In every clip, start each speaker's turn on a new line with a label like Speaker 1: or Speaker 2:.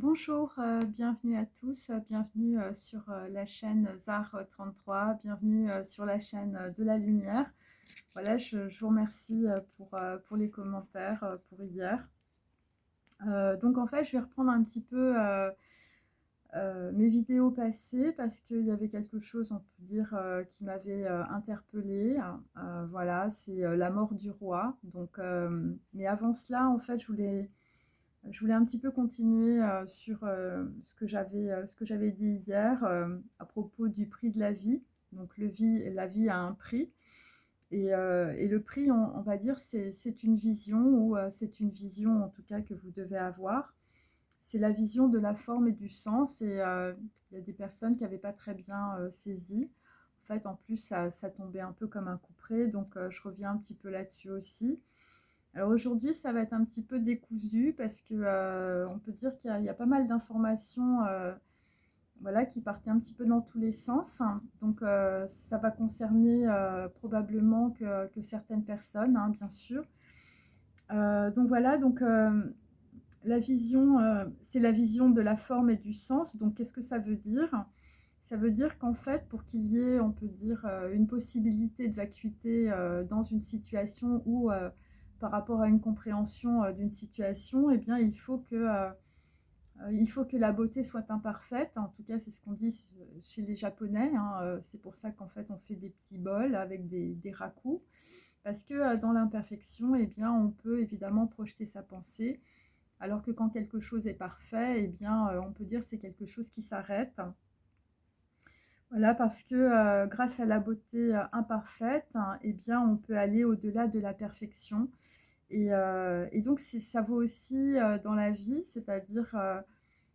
Speaker 1: Bonjour, bienvenue à tous, bienvenue sur la chaîne ZAR 33, bienvenue sur la chaîne de la lumière. Voilà, je vous remercie pour les commentaires pour hier. Donc en fait, je vais reprendre un petit peu mes vidéos passées parce qu'il y avait quelque chose, on peut dire, qui m'avait interpellée. Voilà, c'est la mort du roi. Donc, mais avant cela, en fait, je voulais un petit peu continuer sur ce que j'avais dit hier à propos du prix de la vie. Donc la vie a un prix. Et le prix, on va dire, c'est une vision, ou c'est une vision en tout cas que vous devez avoir. C'est la vision de la forme et du sens. Et il y a des personnes qui n'avaient pas très bien saisi. En fait, en plus, ça tombait un peu comme un couperet. Donc je reviens un petit peu là-dessus aussi. Alors aujourd'hui, ça va être un petit peu décousu parce que on peut dire qu'il y a pas mal d'informations voilà, qui partaient un petit peu dans tous les sens. Donc ça va concerner probablement que certaines personnes, hein, bien sûr. Donc voilà, donc la vision, c'est la vision de la forme et du sens. Donc qu'est-ce que ça veut dire? Ça veut dire qu'en fait, pour qu'il y ait, on peut dire, une possibilité de vacuité dans une situation ou par rapport à une compréhension d'une situation, eh bien, il faut que la beauté soit imparfaite. En tout cas, c'est ce qu'on dit chez les Japonais, hein. C'est pour ça qu'en fait, on fait des petits bols avec des rakus. Parce que dans l'imperfection, eh bien, on peut évidemment projeter sa pensée. Alors que quand quelque chose est parfait, eh bien, on peut dire que c'est quelque chose qui s'arrête. Voilà, parce que grâce à la beauté imparfaite, hein, eh bien, on peut aller au-delà de la perfection. Et donc, ça vaut aussi dans la vie, c'est-à-dire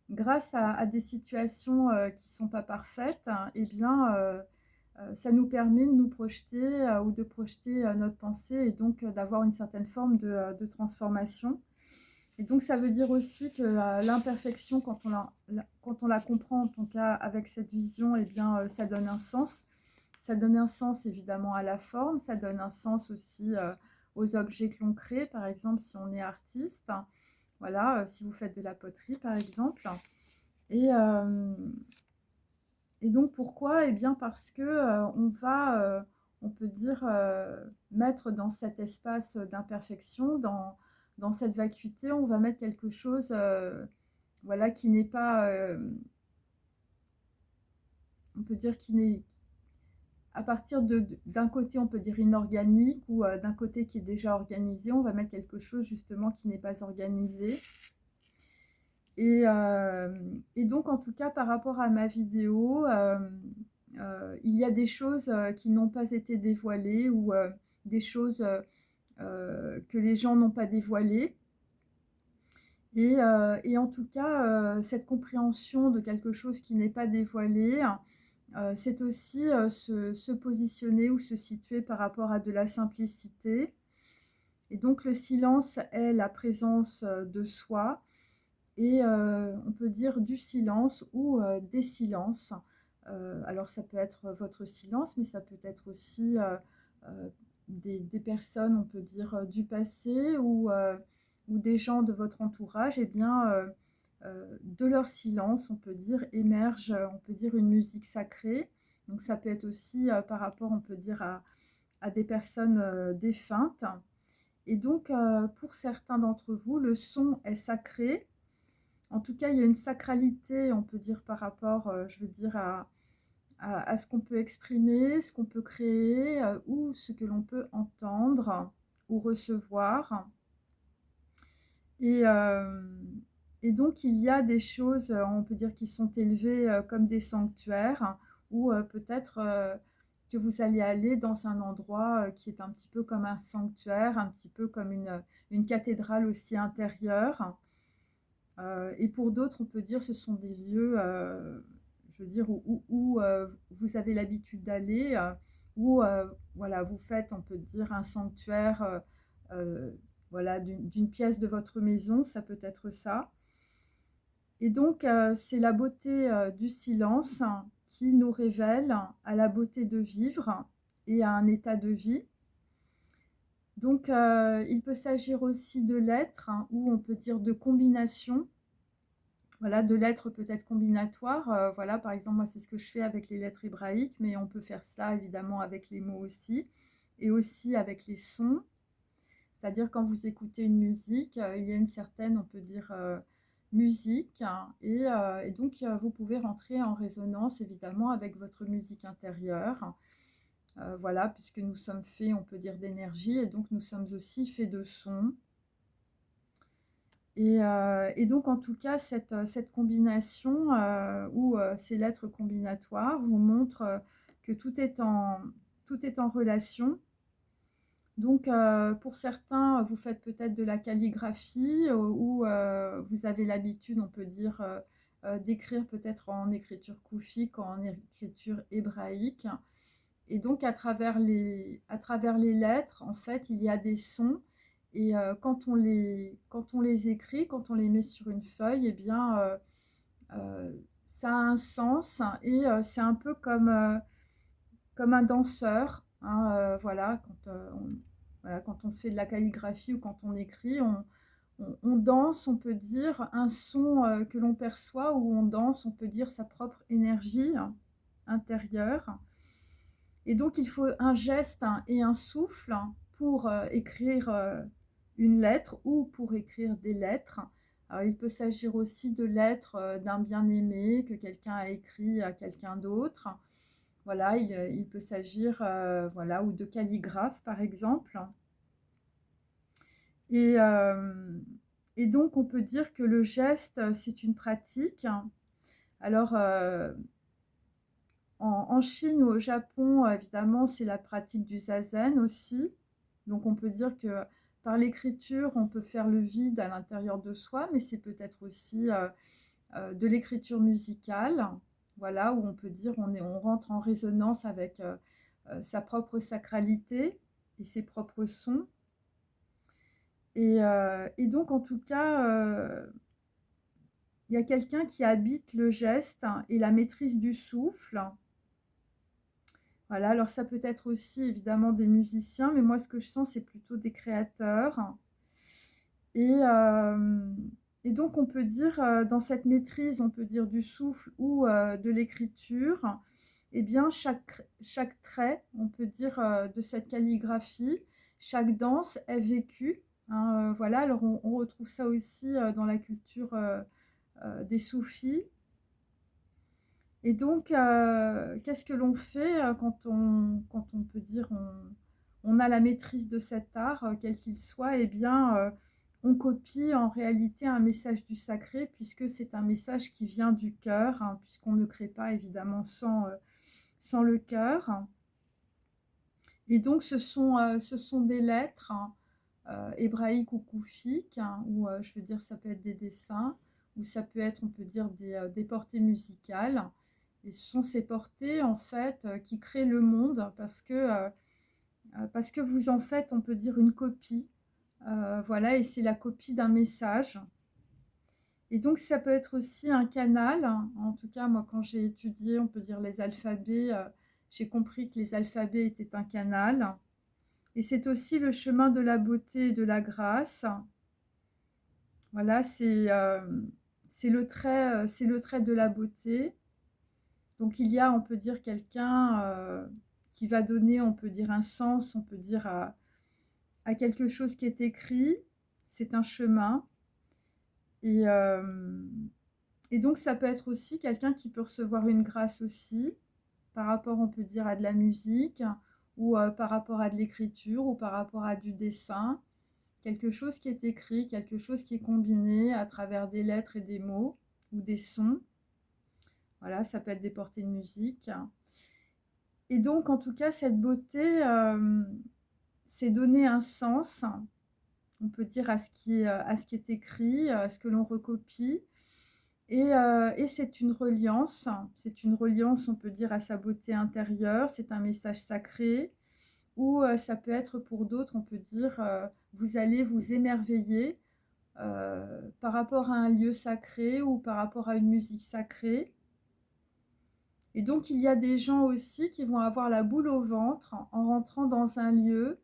Speaker 1: grâce à des situations qui ne sont pas parfaites, hein, eh bien, ça nous permet de nous projeter ou de projeter notre pensée et donc d'avoir une certaine forme de transformation. Et donc, ça veut dire aussi que l'imperfection, quand on la comprend, en tout cas avec cette vision, eh bien, ça donne un sens. Ça donne un sens évidemment à la forme, ça donne un sens aussi aux objets que l'on crée, par exemple si on est artiste. Voilà, si vous faites de la poterie, par exemple. Et, euh, et donc, pourquoi? Eh bien, parce que on va, on peut dire, mettre dans cet espace d'imperfection, dans cette vacuité, on va mettre quelque chose voilà, qui n'est pas, on peut dire, qui n'est, à partir d'un côté, on peut dire inorganique, ou d'un côté qui est déjà organisé, on va mettre quelque chose justement qui n'est pas organisé. Et donc, en tout cas, par rapport à ma vidéo, il y a des choses qui n'ont pas été dévoilées, ou des choses que les gens n'ont pas dévoilées. Et en tout cas, cette compréhension de quelque chose qui n'est pas dévoilé, c'est aussi se positionner ou se situer par rapport à de la simplicité. Et donc le silence est la présence de soi, et on peut dire du silence ou des silences. Alors ça peut être votre silence, mais ça peut être aussi euh, des personnes, on peut dire, du passé, ou des gens de votre entourage. Et bien, de leur silence, on peut dire, émerge, on peut dire, une musique sacrée. Donc ça peut être aussi par rapport, on peut dire, à des personnes défuntes. Et donc, pour certains d'entre vous, le son est sacré. En tout cas, il y a une sacralité, on peut dire, par rapport, je veux dire, à ce qu'on peut exprimer, ce qu'on peut créer, ou ce que l'on peut entendre ou recevoir. Et, euh, et donc, il y a des choses, on peut dire, qui sont élevées comme des sanctuaires, ou peut-être que vous allez aller dans un endroit qui est un petit peu comme un sanctuaire, un petit peu comme une cathédrale aussi intérieure. Et pour d'autres, on peut dire ce sont des lieux, je veux dire, où vous avez l'habitude d'aller, où voilà, vous faites, on peut dire, un sanctuaire, euh, voilà, d'une pièce de votre maison, ça peut être ça. Et donc, c'est la beauté du silence qui nous révèle à la beauté de vivre et à un état de vie. Donc, il peut s'agir aussi de l'être, hein, ou on peut dire de combination. voilà, de lettres peut-être combinatoires. Voilà, par exemple, moi, c'est ce que je fais avec les lettres hébraïques, mais on peut faire ça évidemment avec les mots aussi, et aussi avec les sons. C'est-à-dire quand vous écoutez une musique, il y a une certaine, on peut dire, musique, hein, et donc vous pouvez rentrer en résonance évidemment avec votre musique intérieure. Voilà, puisque nous sommes faits, on peut dire, d'énergie, et donc nous sommes aussi faits de sons. Et donc en tout cas, cette combination, ou ces lettres combinatoires vous montrent, que tout est en relation. Donc pour certains, vous faites peut-être de la calligraphie, ou vous avez l'habitude, on peut dire, d'écrire peut-être en écriture koufique, en écriture hébraïque. Et donc à travers les lettres, en fait, il y a des sons, et quand on les écrit, quand on les met sur une feuille, eh bien, ça a un sens, et c'est un peu comme un danseur, hein, voilà, voilà, quand on fait de la calligraphie ou quand on écrit, on danse, on peut dire, un son que l'on perçoit, ou on danse, on peut dire, sa propre énergie intérieure. Et donc, il faut un geste, hein, et un souffle, hein, pour écrire une lettre, ou pour écrire des lettres. Alors, il peut s'agir aussi de lettres d'un bien-aimé que quelqu'un a écrit à quelqu'un d'autre. Voilà, il peut s'agir, voilà, ou de calligraphe, par exemple. Et, euh, et donc, on peut dire que le geste, c'est une pratique. Alors, en Chine ou au Japon, évidemment, c'est la pratique du zazen aussi. Donc on peut dire que par l'écriture, on peut faire le vide à l'intérieur de soi, mais c'est peut-être aussi de l'écriture musicale, voilà, où on peut dire on rentre en résonance avec sa propre sacralité et ses propres sons. Et donc en tout cas, il y a quelqu'un qui habite le geste, hein, et la maîtrise du souffle. Voilà, alors ça peut être aussi évidemment des musiciens, mais moi ce que je sens, c'est plutôt des créateurs. Et, euh, et donc on peut dire, dans cette maîtrise, on peut dire du souffle ou de l'écriture, eh bien chaque trait, on peut dire, de cette calligraphie, chaque danse est vécue, hein, voilà, alors on retrouve ça aussi dans la culture des soufis. Et donc, qu'est-ce que l'on fait quand on peut dire on a la maîtrise de cet art, quel qu'il soit, eh bien, on copie en réalité un message du sacré, puisque c'est un message qui vient du cœur, hein, puisqu'on ne crée pas évidemment sans le cœur. Et donc, ce sont des lettres, hein, hébraïques ou koufiques, hein, ou je veux dire, ça peut être des dessins, ou ça peut être, on peut dire, des portées musicales. Et ce sont ces portées, en fait, qui créent le monde, parce que vous en faites, on peut dire, une copie. Voilà, et c'est la copie d'un message. Et donc, ça peut être aussi un canal. En tout cas, moi, quand j'ai étudié, on peut dire, les alphabets, j'ai compris que les alphabets étaient un canal. Et c'est aussi le chemin de la beauté et de la grâce. Voilà, c'est le trait de la beauté. Donc il y a, on peut dire, quelqu'un qui va donner, on peut dire, un sens, on peut dire, à quelque chose qui est écrit. C'est un chemin. Et, euh, et donc ça peut être aussi quelqu'un qui peut recevoir une grâce aussi, par rapport, on peut dire, à de la musique, ou par rapport à de l'écriture, ou par rapport à du dessin. Quelque chose qui est écrit, quelque chose qui est combiné à travers des lettres et des mots, ou des sons. Voilà, ça peut être des portées de musique. Et donc, en tout cas, cette beauté, c'est donner un sens, on peut dire, à ce qui est écrit, à ce que l'on recopie. Et c'est une reliance, on peut dire, à sa beauté intérieure, c'est un message sacré, ou ça peut être pour d'autres, on peut dire, vous allez vous émerveiller par rapport à un lieu sacré, ou par rapport à une musique sacrée. Et donc, il y a des gens aussi qui vont avoir la boule au ventre en rentrant dans un lieu.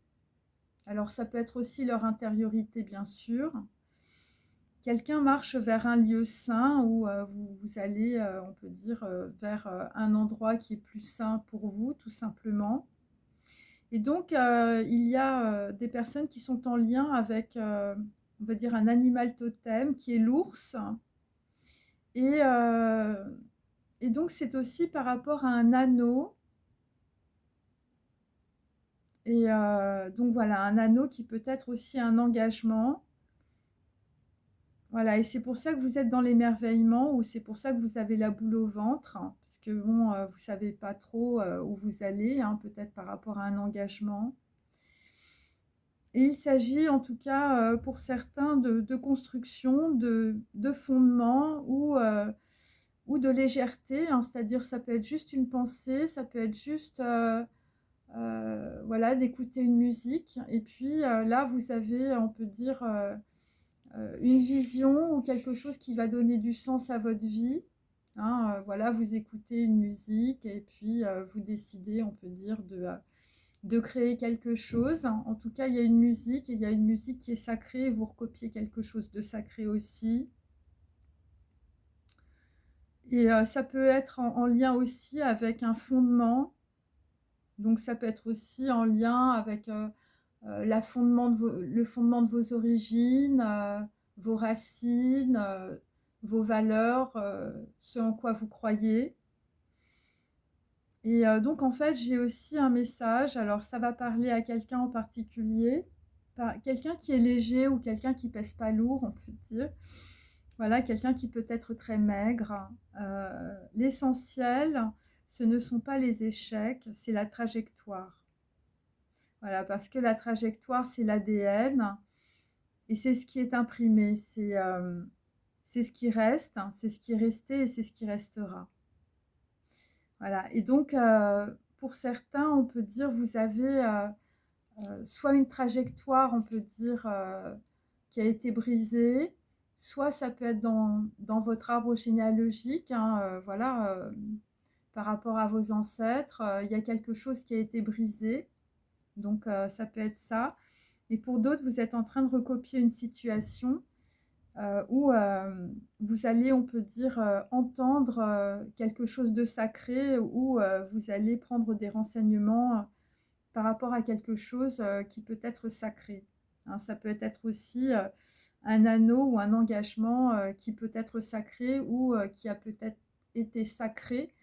Speaker 1: Alors, ça peut être aussi leur intériorité, bien sûr. quelqu'un marche vers un lieu sain où vous allez, on peut dire, vers un endroit qui est plus sain pour vous, tout simplement. Et donc, il y a des personnes qui sont en lien avec, on va dire, un animal totem qui est l'ours. Et, et donc, c'est aussi par rapport à un anneau. Et donc, voilà, un anneau qui peut être aussi un engagement. Voilà, et c'est pour ça que vous êtes dans l'émerveillement ou c'est pour ça que vous avez la boule au ventre, hein, parce que bon, vous savez pas trop où vous allez, hein, peut-être par rapport à un engagement. Et il s'agit en tout cas pour certains de construction, de fondement ou de légèreté, hein, c'est-à-dire ça peut être juste une pensée, ça peut être juste voilà, d'écouter une musique. Et puis là, vous avez, on peut dire, une vision ou quelque chose qui va donner du sens à votre vie. Hein, voilà, vous écoutez une musique et puis vous décidez, on peut dire, de créer quelque chose. En tout cas, il y a une musique et il y a une musique qui est sacrée et vous recopiez quelque chose de sacré aussi. Et ça peut être en lien aussi avec un fondement. Donc ça peut être aussi en lien avec le fondement de vos origines, vos racines, vos valeurs, ce en quoi vous croyez. Et donc en fait, j'ai aussi un message. Alors ça va parler à quelqu'un en particulier, quelqu'un qui est léger ou quelqu'un qui pèse pas lourd, on peut dire. Voilà, quelqu'un qui peut être très maigre. L'essentiel, ce ne sont pas les échecs, c'est la trajectoire. Voilà, parce que la trajectoire, c'est l'ADN et c'est ce qui est imprimé, c'est ce qui reste, hein, c'est ce qui est resté et c'est ce qui restera. Voilà, et donc pour certains, on peut dire, vous avez soit une trajectoire, on peut dire, qui a été brisée, soit ça peut être dans votre arbre généalogique, hein, voilà, par rapport à vos ancêtres, il y a quelque chose qui a été brisé, donc ça peut être ça. Et pour d'autres, vous êtes en train de recopier une situation où vous allez, on peut dire, entendre quelque chose de sacré, où vous allez prendre des renseignements par rapport à quelque chose qui peut être sacré. Hein, ça peut être aussi un anneau ou un engagement qui peut être sacré ou qui a peut-être été sacré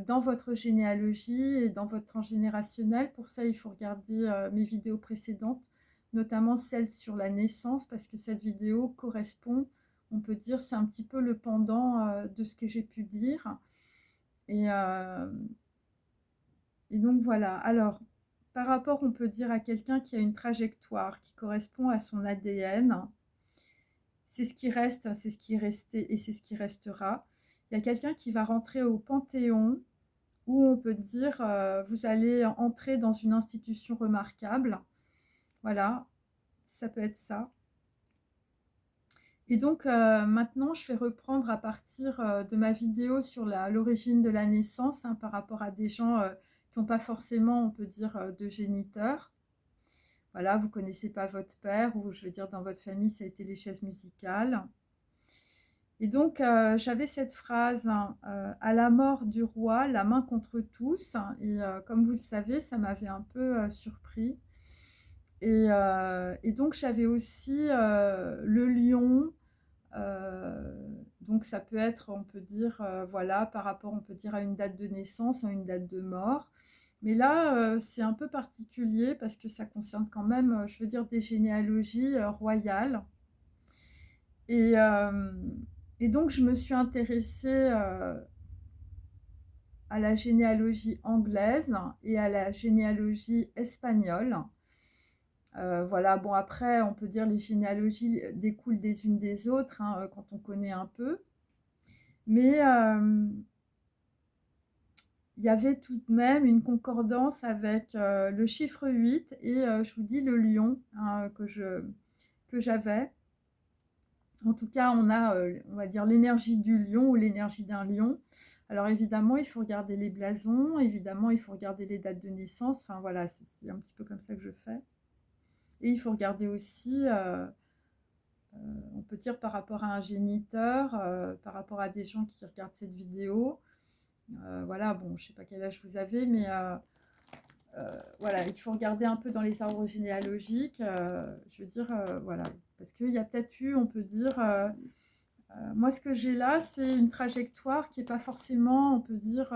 Speaker 1: dans votre généalogie et dans votre transgénérationnel. Pour ça, il faut regarder mes vidéos précédentes, notamment celle sur la naissance, parce que cette vidéo correspond, on peut dire, c'est un petit peu le pendant de ce que j'ai pu dire. Et, et donc voilà. Alors, par rapport, on peut dire à quelqu'un qui a une trajectoire qui correspond à son ADN, c'est ce qui reste, c'est ce qui est resté et c'est ce qui restera. Il y a quelqu'un qui va rentrer au Panthéon où on peut dire vous allez entrer dans une institution remarquable. Voilà, ça peut être ça. Et donc maintenant, je vais reprendre à partir de ma vidéo sur l'origine de la naissance, hein, par rapport à des gens qui n'ont pas forcément, on peut dire, de géniteur. Voilà, vous ne connaissez pas votre père, ou je veux dire, dans votre famille, ça a été les chaises musicales. Et donc, j'avais cette phrase, hein, à la mort du roi, la main contre tous. Et comme vous le savez, ça m'avait un peu surpris. Et donc, j'avais aussi le lion. Donc, ça peut être, on peut dire, voilà, par rapport, on peut dire, à une date de naissance, à une date de mort. Mais là, c'est un peu particulier parce que ça concerne quand même, je veux dire, des généalogies royales. Et, et donc, je me suis intéressée à la généalogie anglaise et à la généalogie espagnole. Voilà, bon, après, on peut dire les généalogies découlent des unes des autres, hein, quand on connaît un peu. Mais il y avait tout de même une concordance avec le chiffre 8 et je vous dis le lion, hein, que j'avais. En tout cas, on a, on va dire, l'énergie du lion ou l'énergie d'un lion. Alors évidemment, il faut regarder les blasons, évidemment, il faut regarder les dates de naissance. Enfin voilà, c'est un petit peu comme ça que je fais. Et il faut regarder aussi on peut dire par rapport à un géniteur, par rapport à des gens qui regardent cette vidéo. Voilà, bon, je sais pas quel âge vous avez, mais voilà, il faut regarder un peu dans les arbres généalogiques. Je veux dire, voilà, parce qu'il y a peut-être eu, on peut dire, moi ce que j'ai là, c'est une trajectoire qui n'est pas forcément, on peut dire,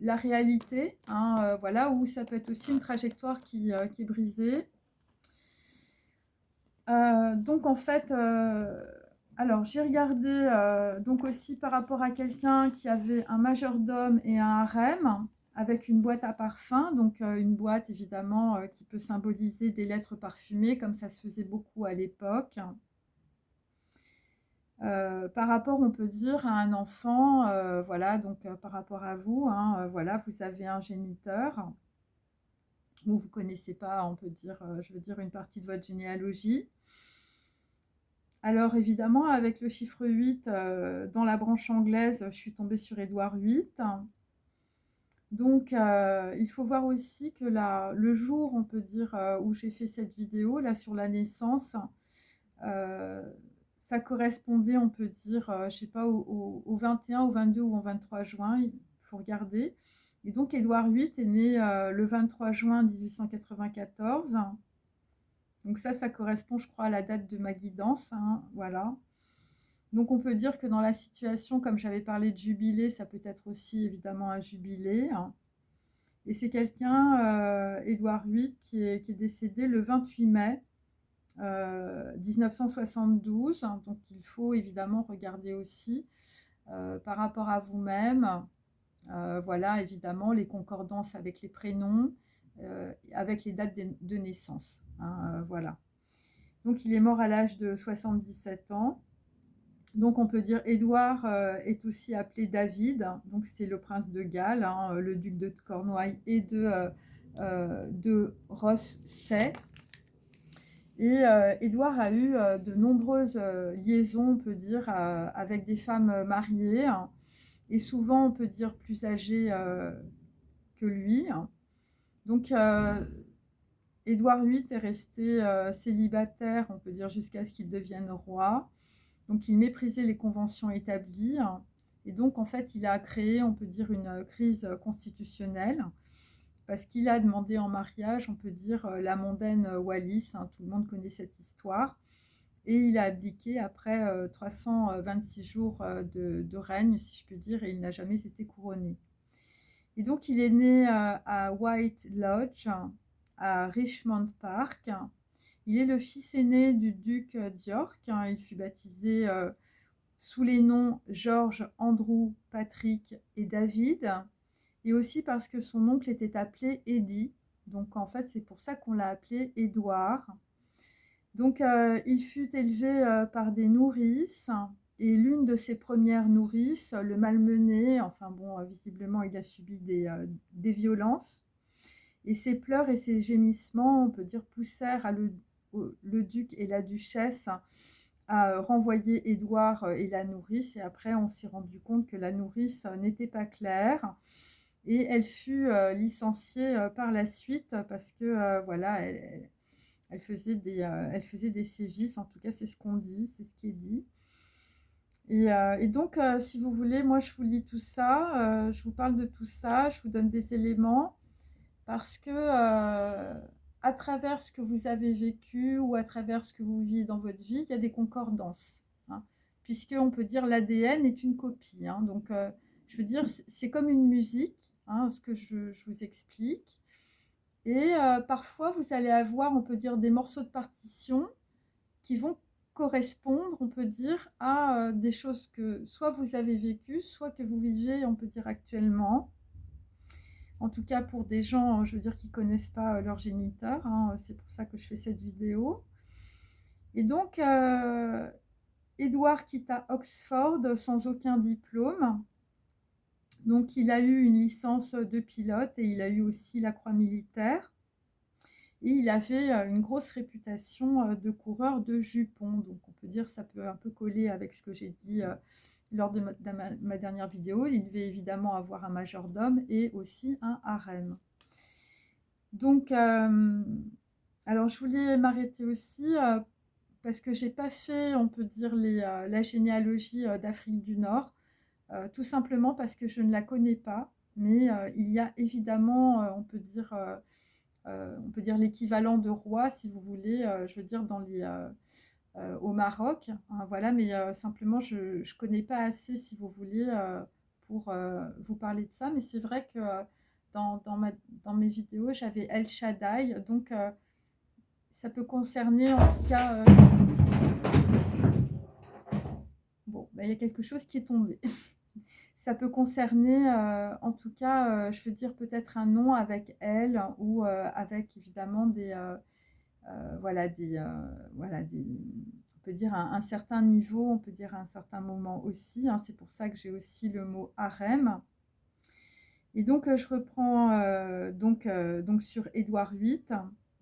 Speaker 1: la réalité, hein, voilà, ou ça peut être aussi une trajectoire qui est brisée. Donc en fait, alors j'ai regardé donc aussi par rapport à quelqu'un qui avait un majordome et un harem avec une boîte à parfum, donc une boîte évidemment qui peut symboliser des lettres parfumées comme ça se faisait beaucoup à l'époque. Par rapport, on peut dire, à un enfant, voilà, donc par rapport à vous, hein, voilà, vous avez un géniteur, ou vous connaissez pas, on peut dire, je veux dire, une partie de votre généalogie. Alors évidemment, avec le chiffre 8, dans la branche anglaise, je suis tombée sur Édouard VIII. Donc il faut voir aussi que le jour, on peut dire, où j'ai fait cette vidéo, là, sur la naissance, euh, ça correspondait, on peut dire, je sais pas, au 21, au 22 ou au 23 juin, il faut regarder. Et donc Édouard VIII est né le 23 juin 1894. Donc ça correspond, je crois, à la date de ma guidance, hein, voilà. Donc on peut dire que dans la situation, comme j'avais parlé de jubilé, ça peut être aussi évidemment un jubilé, hein. Et c'est quelqu'un, Édouard VIII, qui est décédé le 28 mai 1972. Donc il faut évidemment regarder aussi par rapport à vous-même, voilà, évidemment, les concordances avec les prénoms, avec les dates de naissance, hein, voilà. Donc il est mort à l'âge de 77 ans. Donc on peut dire Édouard est aussi appelé David, donc c'est le prince de Galles, hein, le duc de Cornouailles et de Rothesay. Et Édouard a eu de nombreuses liaisons, on peut dire, avec des femmes mariées, hein, et souvent on peut dire plus âgées que lui. Donc Édouard VIII est resté célibataire, on peut dire, jusqu'à ce qu'il devienne roi. Donc il méprisait les conventions établies, hein, et donc en fait il a créé, on peut dire, une crise constitutionnelle parce qu'il a demandé en mariage, on peut dire, la mondaine Wallis, hein, tout le monde connaît cette histoire, et il a abdiqué après 326 jours de règne, si je puis dire, et il n'a jamais été couronné. Et donc il est né à White Lodge, à Richmond Park. Il est le fils aîné du duc d'York, hein. Il fut baptisé sous les noms George, Andrew, Patrick et David, et aussi parce que son oncle était appelé Eddie. Donc en fait, c'est pour ça qu'on l'a appelé Édouard. Donc il fut élevé par des nourrices, et l'une de ses premières nourrices le malmenait. Enfin bon, visiblement, il a subi des violences. Et ses pleurs et ses gémissements, on peut dire, poussèrent le duc et la duchesse à renvoyer Édouard et la nourrice. Et après, on s'est rendu compte que la nourrice n'était pas claire. Et elle fut licenciée par la suite parce que, voilà, elle faisait des sévices. En tout cas, c'est ce qu'on dit, c'est ce qui est dit. Et donc, si vous voulez, moi, je vous lis tout ça. Je vous parle de tout ça. Je vous donne des éléments parce que à travers ce que vous avez vécu ou à travers ce que vous vivez dans votre vie, il y a des concordances, hein, puisqu'on peut dire l'ADN est une copie, hein. Donc, je veux dire, c'est comme une musique, hein, ce que je vous explique. Et parfois, vous allez avoir, on peut dire, des morceaux de partition qui vont correspondre, on peut dire, à des choses que soit vous avez vécues, soit que vous vivez, on peut dire, actuellement. En tout cas, pour des gens, je veux dire, qui ne connaissent pas leur géniteur, hein, c'est pour ça que je fais cette vidéo. Et donc, Édouard quitta Oxford sans aucun diplôme. Donc, il a eu une licence de pilote et il a eu aussi la croix militaire. Et il avait une grosse réputation de coureur de jupons. Donc, on peut dire que ça peut un peu coller avec ce que j'ai dit lors de ma dernière vidéo. Il devait évidemment avoir un majordome et aussi un harem. Donc, alors je voulais m'arrêter aussi parce que j'ai pas fait, on peut dire, la généalogie d'Afrique du Nord, tout simplement parce que je ne la connais pas. Mais il y a évidemment, on peut dire l'équivalent de roi, si vous voulez, je veux dire, au Maroc, hein, voilà, mais simplement, je ne connais pas assez, si vous voulez, pour vous parler de ça. Mais c'est vrai que dans mes vidéos, j'avais El Shaddai, donc ça peut concerner en tout cas. Bon, bah, il y a quelque chose qui est tombé. Ça peut concerner, en tout cas, je veux dire peut-être un nom avec elle ou avec évidemment on peut dire un certain niveau, on peut dire un certain moment aussi, hein. C'est pour ça que j'ai aussi le mot harem. Et donc, je reprends donc sur Édouard VIII.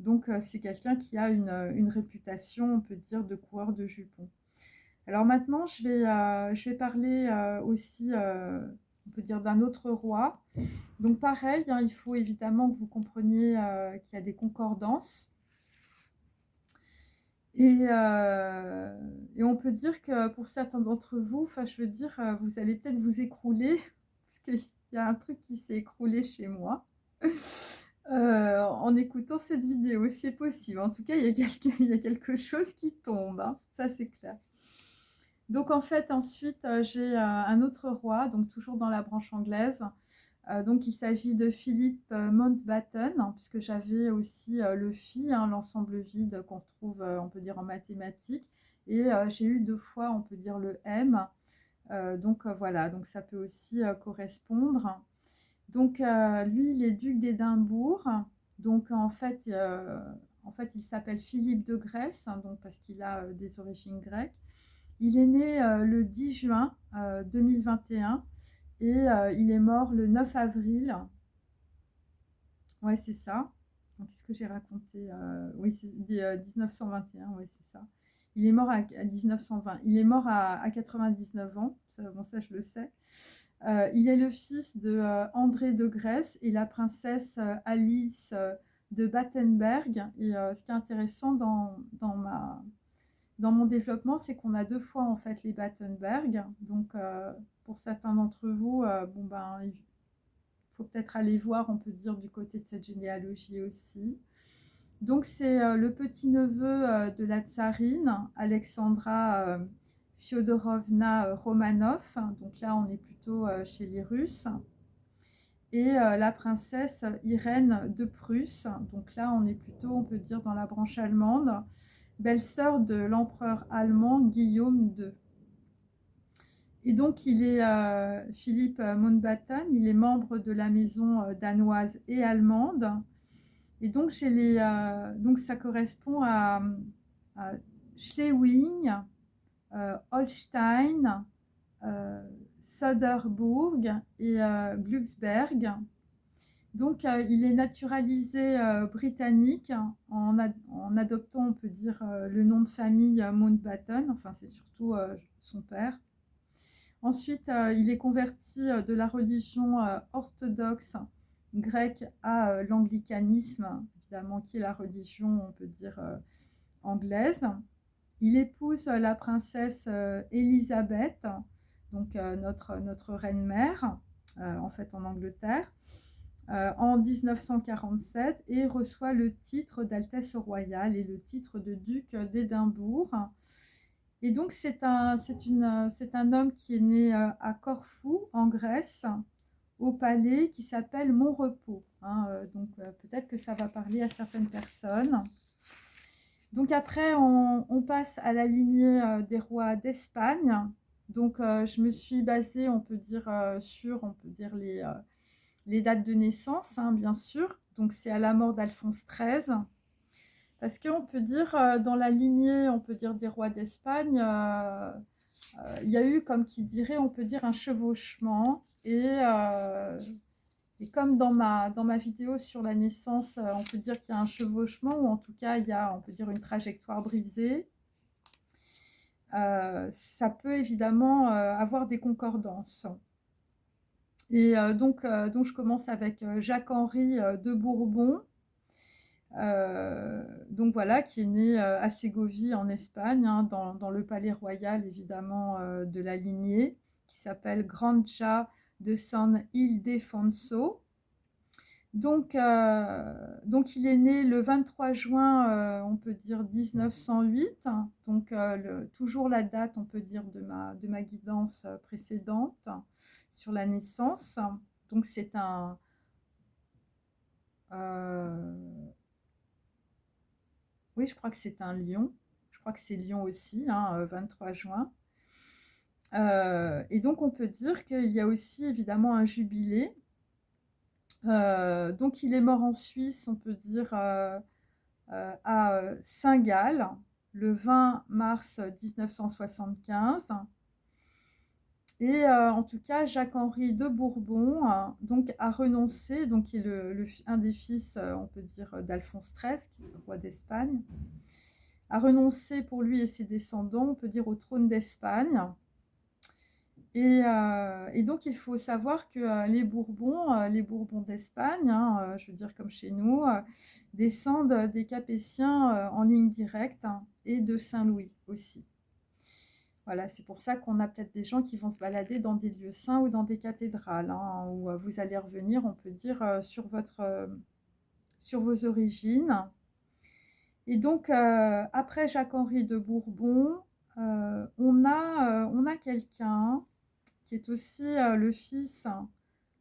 Speaker 1: Donc, c'est quelqu'un qui a une réputation, on peut dire, de coureur de jupons. Alors maintenant, je vais parler aussi, on peut dire, d'un autre roi. Donc pareil, hein, il faut évidemment que vous compreniez qu'il y a des concordances. Et on peut dire que pour certains d'entre vous, enfin je veux dire, vous allez peut-être vous écrouler, parce qu'il y a un truc qui s'est écroulé chez moi. En écoutant cette vidéo, c'est possible. En tout cas, il y a quelque chose qui tombe, hein, ça c'est clair. Donc en fait, ensuite, j'ai un autre roi, donc toujours dans la branche anglaise. Donc il s'agit de Philippe Mountbatten, hein, puisque j'avais aussi le phi, hein, l'ensemble vide qu'on trouve, on peut dire, en mathématiques. Et j'ai eu 2 fois, on peut dire, le M. Donc voilà, donc ça peut aussi correspondre. Donc lui, il est duc d'Édimbourg. Donc en fait il s'appelle Philippe de Grèce, hein, donc parce qu'il a des origines grecques. Il est né le 10 juin 2021 et il est mort le 9 avril. Ouais, c'est ça. Donc, qu'est-ce que j'ai raconté? Oui, c'est 1921, ouais, c'est ça. Il est mort à 1920. Il est mort à 99 ans. Ça, bon, ça, je le sais. Il est le fils de André de Grèce et la princesse Alice de Battenberg. Et ce qui est intéressant dans mon développement, c'est qu'on a 2 fois en fait les Battenberg. Donc, pour certains d'entre vous, bon ben, il faut peut-être aller voir, on peut dire, du côté de cette généalogie aussi. Donc, c'est le petit-neveu de la tsarine, Alexandra Fyodorovna Romanov. Donc là, on est plutôt chez les Russes. Et la princesse Irène de Prusse. Donc là, on est plutôt, on peut dire, dans la branche allemande, belle-sœur de l'empereur allemand Guillaume II. Et donc, il est Philippe Mountbatten, il est membre de la maison danoise et allemande. Et donc, donc ça correspond à Schleswig, Holstein, Söderburg et Glücksberg. Donc, il est naturalisé britannique en adoptant, on peut dire, le nom de famille Mountbatten. Enfin, c'est surtout son père. Ensuite, il est converti de la religion orthodoxe grecque à l'anglicanisme, évidemment, qui est la religion, on peut dire, anglaise. Il épouse la princesse Élisabeth, donc notre reine-mère, en fait en Angleterre, en 1947 et reçoit le titre d'Altesse royale et le titre de duc d'Édimbourg. Et donc, c'est un homme qui est né à Corfou, en Grèce, au palais qui s'appelle Montrepos. Hein, donc, peut-être que ça va parler à certaines personnes. Donc, après, on passe à la lignée des rois d'Espagne. Donc, je me suis basée, on peut dire, sur les dates de naissance, hein, bien sûr. Donc, c'est à la mort d'Alphonse XIII. Parce qu'on peut dire, dans la lignée, on peut dire des rois d'Espagne, il y a eu, comme qui dirait, on peut dire un chevauchement. Et comme dans ma vidéo sur la naissance, on peut dire qu'il y a un chevauchement, ou en tout cas, il y a, on peut dire, une trajectoire brisée. Ça peut évidemment avoir des concordances. Et donc, je commence avec Jacques-Henri de Bourbon. Donc voilà, qui est né à Ségovie en Espagne, hein, dans le palais royal évidemment de la lignée, qui s'appelle Granja de San Ildefonso. Donc il est né le 23 juin, on peut dire 1908, donc toujours la date, on peut dire, de ma guidance précédente sur la naissance. Donc c'est un... euh, oui, je crois que c'est un lion. Je crois que c'est lion aussi, hein, 23 juin. Et donc on peut dire qu'il y a aussi évidemment un jubilé. Donc il est mort en Suisse, on peut dire, à Saint-Gall, le 20 mars 1975. Et en tout cas, Jacques-Henri de Bourbon donc, a renoncé, donc, qui est un des fils, on peut dire, d'Alphonse XIII, qui est le roi d'Espagne, a renoncé pour lui et ses descendants, on peut dire, au trône d'Espagne. Et donc, il faut savoir que les Bourbons d'Espagne, hein, je veux dire comme chez nous, descendent des Capétiens en ligne directe, hein, et de Saint-Louis aussi. Voilà, c'est pour ça qu'on a peut-être des gens qui vont se balader dans des lieux saints ou dans des cathédrales, hein, où vous allez revenir, on peut dire, sur vos origines. Et donc, après Jacques-Henri de Bourbon, on a quelqu'un qui est aussi le fils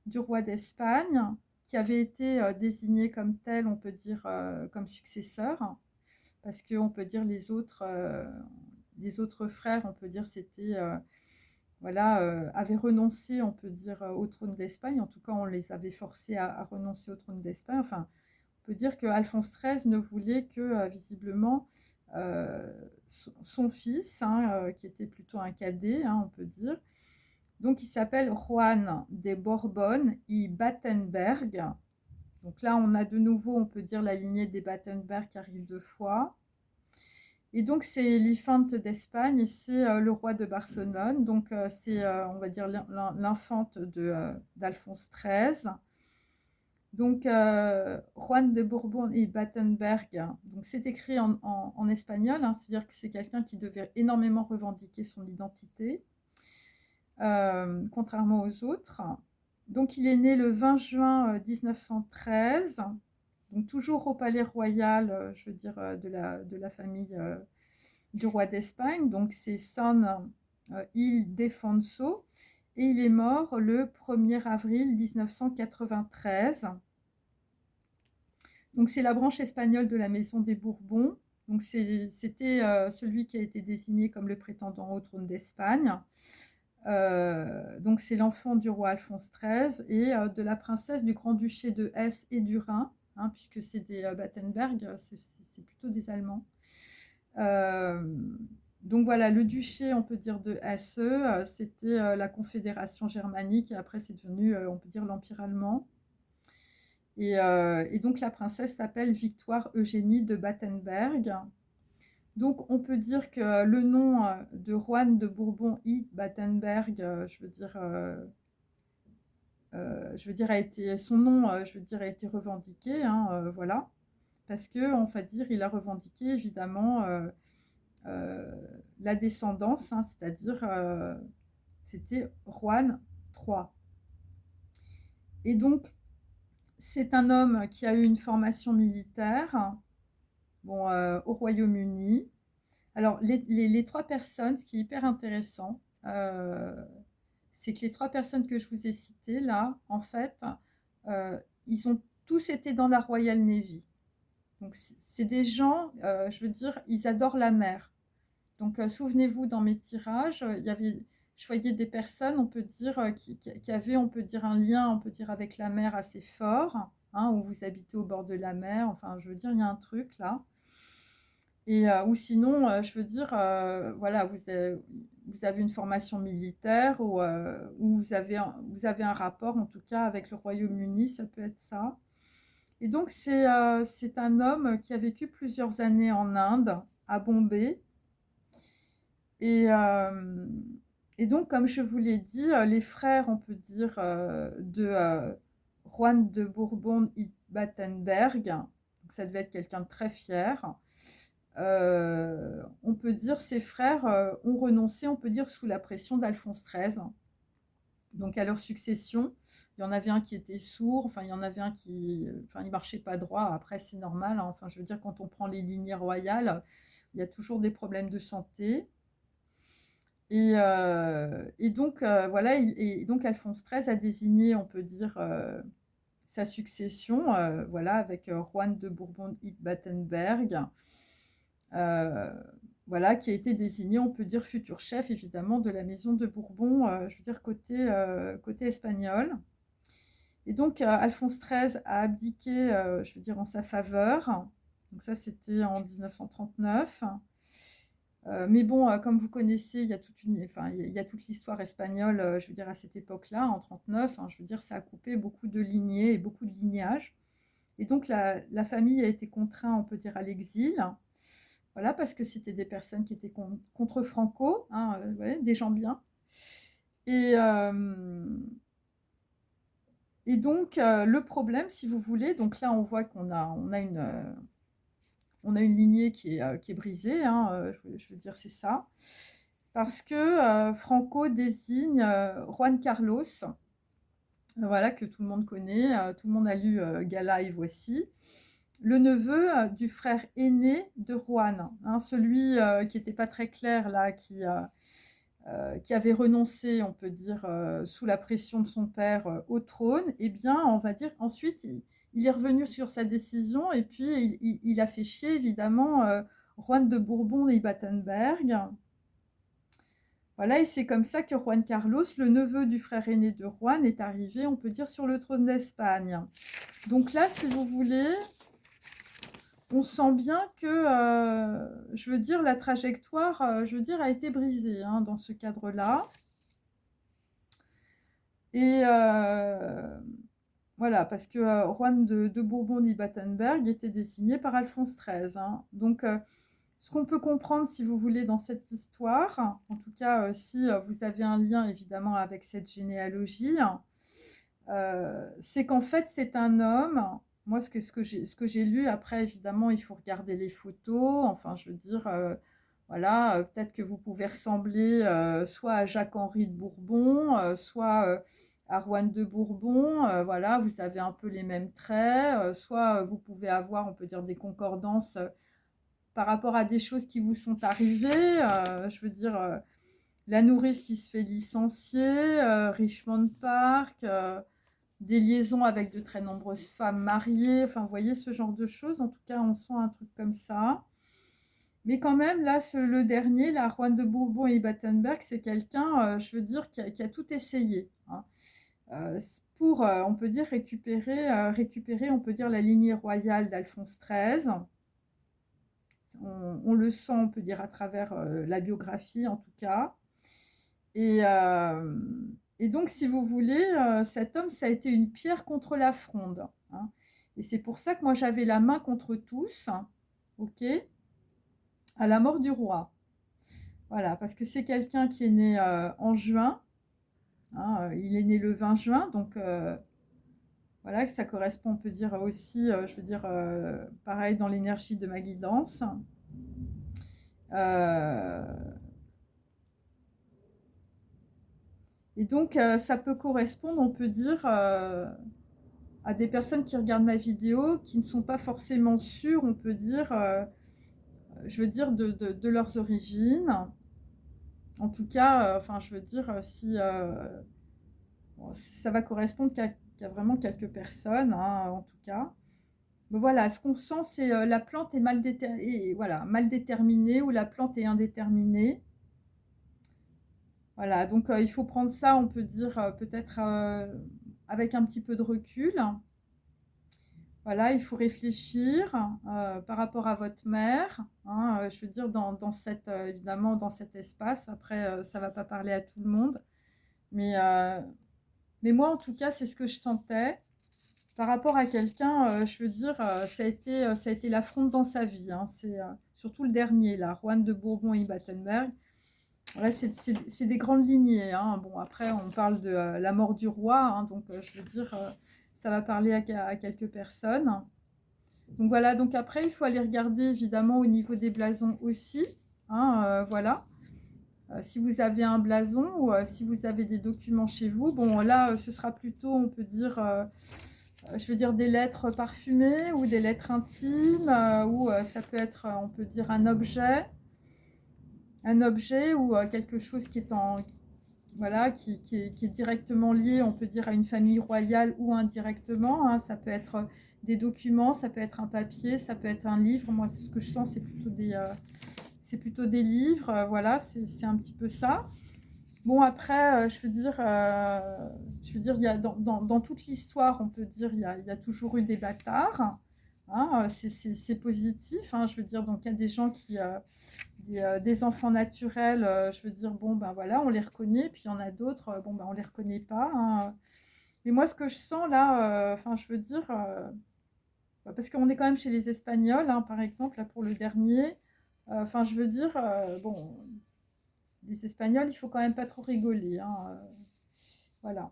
Speaker 1: du roi d'Espagne, qui avait été désigné comme tel, on peut dire, comme successeur, parce qu'on peut dire les autres frères, on peut dire, avaient renoncé, on peut dire, au trône d'Espagne. En tout cas, on les avait forcés à renoncer au trône d'Espagne. Enfin, on peut dire que Alphonse XIII ne voulait que, visiblement, son fils, hein, qui était plutôt un cadet, hein, on peut dire. Donc, il s'appelle Juan de Borbón y Battenberg. Donc là, on a de nouveau, on peut dire, la lignée des Battenberg qui arrive deux fois. Et donc, c'est l'infante d'Espagne et c'est le roi de Barcelone. Donc, c'est, on va dire, l'infante d'Alphonse XIII. Donc, Juan de Bourbon et Battenberg, donc c'est écrit en espagnol, hein, c'est-à-dire que c'est quelqu'un qui devait énormément revendiquer son identité, contrairement aux autres. Donc, il est né le 20 juin 1913, donc toujours au palais royal, je veux dire, de la famille du roi d'Espagne. Donc, c'est San Ildefonso. Et il est mort le 1er avril 1993. Donc, c'est la branche espagnole de la maison des Bourbons. Donc, c'était celui qui a été désigné comme le prétendant au trône d'Espagne. Donc, c'est l'enfant du roi Alphonse XIII et de la princesse du Grand-Duché de Hesse et du Rhin, hein, puisque c'est des Battenberg, c'est plutôt des Allemands. Donc voilà, le duché, on peut dire, de Hesse, c'était la confédération germanique et après c'est devenu, on peut dire, l'empire allemand. Et donc la princesse s'appelle Victoire Eugénie de Battenberg. Donc on peut dire que le nom de Juan de Bourbon y Battenberg, son nom, je veux dire, a été revendiqué, hein, voilà, parce que on va dire, il a revendiqué évidemment la descendance, hein, c'est-à-dire c'était Juan III. Et donc c'est un homme qui a eu une formation militaire, bon, au Royaume-Uni. Alors, les trois personnes, ce qui est hyper intéressant, c'est que les trois personnes que je vous ai citées là, en fait, euh, ils ont tous été dans la Royal Navy. Donc, c'est des gens, je veux dire, ils adorent la mer. Donc, souvenez-vous, dans mes tirages, je voyais des personnes, on peut dire, qui avaient, on peut dire, un lien, on peut dire, avec la mer assez fort, hein, où vous habitez au bord de la mer. Enfin, je veux dire, il y a un truc là. Ou sinon, je veux dire, voilà, vous avez une formation militaire ou vous avez un rapport, en tout cas, avec le Royaume-Uni, ça peut être ça. Et donc, c'est un homme qui a vécu plusieurs années en Inde, à Bombay. Et, euh, et donc, comme je vous l'ai dit, les frères, on peut dire, de Juan de Bourbon y Battenberg, Donc ça devait être quelqu'un de très fier. On peut dire ses frères ont renoncé, on peut dire sous la pression d'Alphonse XIII. Donc à leur succession, il y en avait un qui était sourd, enfin il y en avait un qui, enfin il marchait pas droit. Après c'est normal, hein. Enfin je veux dire quand on prend les lignées royales, il y a toujours des problèmes de santé. Et donc voilà, et donc Alphonse XIII a désigné, on peut dire, sa succession, voilà, avec Juan de Bourbon-Battenberg, euh, voilà, qui a été désigné, on peut dire, futur chef, évidemment, de la maison de Bourbon, je veux dire, côté espagnol. Et donc, Alphonse XIII a abdiqué, je veux dire, en sa faveur. Donc ça, c'était en 1939. Mais bon, comme vous connaissez, il y a toute l'histoire espagnole, je veux dire, à cette époque-là, en 39, hein, je veux dire, ça a coupé beaucoup de lignées et beaucoup de lignages. Et donc, la famille a été contrainte, on peut dire, à l'exil. Voilà, parce que c'était des personnes qui étaient contre Franco, hein, ouais, des gens bien. Et, et donc, le problème, si vous voulez, donc là, on voit on a une lignée qui est brisée, hein, je veux dire, c'est ça. Parce que Franco désigne Juan Carlos, voilà, que tout le monde connaît, tout le monde a lu Gala et Voici, le neveu du frère aîné de Juan, hein, celui qui n'était pas très clair là, qui avait renoncé, on peut dire, sous la pression de son père au trône. Eh bien, on va dire ensuite, il est revenu sur sa décision et puis il a fait chier évidemment Juan de Bourbon et Battenberg. Voilà, et c'est comme ça que Juan Carlos, le neveu du frère aîné de Juan, est arrivé, on peut dire, sur le trône d'Espagne. Donc là, si vous voulez, on sent bien que, je veux dire, la trajectoire, je veux dire, a été brisée, hein, dans ce cadre-là. Et voilà, parce que Juan de Bourbon et Battenberg était désigné par Alphonse XIII, hein. Donc, ce qu'on peut comprendre, si vous voulez, dans cette histoire, en tout cas, si vous avez un lien évidemment avec cette généalogie, c'est qu'en fait, c'est un homme. Moi, ce que j'ai lu, après, évidemment, il faut regarder les photos. Enfin, je veux dire, voilà, peut-être que vous pouvez ressembler soit à Jacques-Henri de Bourbon, soit à Juan de Bourbon. Voilà, vous avez un peu les mêmes traits. Soit vous pouvez avoir, on peut dire, des concordances par rapport à des choses qui vous sont arrivées. Je veux dire, la nourrice qui se fait licencier, Richmond Park, des liaisons avec de très nombreuses femmes mariées. Enfin, vous voyez ce genre de choses. En tout cas, on sent un truc comme ça. Mais quand même, là, le dernier, la Juan de Bourbon et Battenberg, c'est quelqu'un, je veux dire, qui a tout essayé, hein, pour, on peut dire, récupérer, on peut dire, la lignée royale d'Alphonse XIII. On le sent, on peut dire, à travers la biographie, en tout cas. Et, donc, si vous voulez, cet homme, ça a été une pierre contre la fronde, hein. Et c'est pour ça que moi, j'avais la main contre tous, ok, à la mort du roi. Voilà, parce que c'est quelqu'un qui est né en juin, hein, il est né le 20 juin, donc voilà, ça correspond, on peut dire aussi, je veux dire, pareil dans l'énergie de ma guidance. Euh, et donc, ça peut correspondre, on peut dire, à des personnes qui regardent ma vidéo, qui ne sont pas forcément sûres, on peut dire, je veux dire, de leurs origines. En tout cas, enfin, je veux dire, si bon, ça va correspondre qu'à vraiment quelques personnes, hein, en tout cas. Mais voilà, ce qu'on sent, c'est la plante est voilà, mal déterminée ou la plante est indéterminée. Voilà, donc il faut prendre ça, on peut dire, peut-être avec un petit peu de recul. Voilà, il faut réfléchir par rapport à votre mère, hein, je veux dire, évidemment, dans cet espace. Après, ça ne va pas parler à tout le monde. Mais, mais moi, en tout cas, c'est ce que je sentais. Par rapport à quelqu'un, je veux dire, ça a été l'affront dans sa vie, hein. C'est surtout le dernier, là, Juan de Bourbon et Battenberg. Voilà, c'est des grandes lignées, hein. Bon, après, on parle de la mort du roi, hein, donc je veux dire, ça va parler à quelques personnes. Donc voilà, donc après, il faut aller regarder évidemment au niveau des blasons aussi, hein, voilà. Si vous avez un blason ou si vous avez des documents chez vous, bon là, ce sera plutôt, on peut dire, je veux dire des lettres parfumées ou des lettres intimes, ou ça peut être, on peut dire un objet ou quelque chose qui est en voilà, qui est directement lié, on peut dire, à une famille royale ou indirectement, hein. Ça peut être des documents, ça peut être un papier, ça peut être un livre. Moi, ce que je sens, c'est plutôt des livres. Voilà, c'est un petit peu ça. Bon, après, je veux dire, il y a dans toute l'histoire, on peut dire, il y a toujours eu des bâtards. Hein, c'est positif. Hein, je veux dire, donc il y a des gens des enfants naturels, je veux dire, bon, ben voilà, on les reconnaît, puis il y en a d'autres, bon, ben on les reconnaît pas. Hein. Mais moi, ce que je sens là, enfin, je veux dire, parce qu'on est quand même chez les Espagnols, hein, par exemple, là pour le dernier, enfin, je veux dire, bon, les Espagnols, il faut quand même pas trop rigoler. Hein, voilà.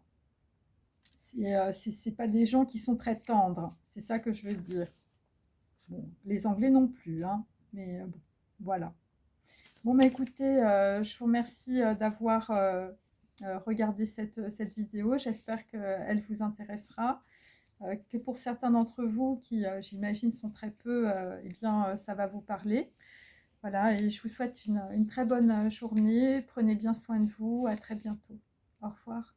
Speaker 1: C'est pas des gens qui sont très tendres, c'est ça que je veux dire. Bon, les Anglais non plus, hein, mais bon, voilà. Bon, bah écoutez, je vous remercie d'avoir regardé cette vidéo. J'espère qu'elle vous intéressera, que pour certains d'entre vous qui, j'imagine, sont très peu, eh bien, ça va vous parler. Voilà, et je vous souhaite une très bonne journée. Prenez bien soin de vous. À très bientôt. Au revoir.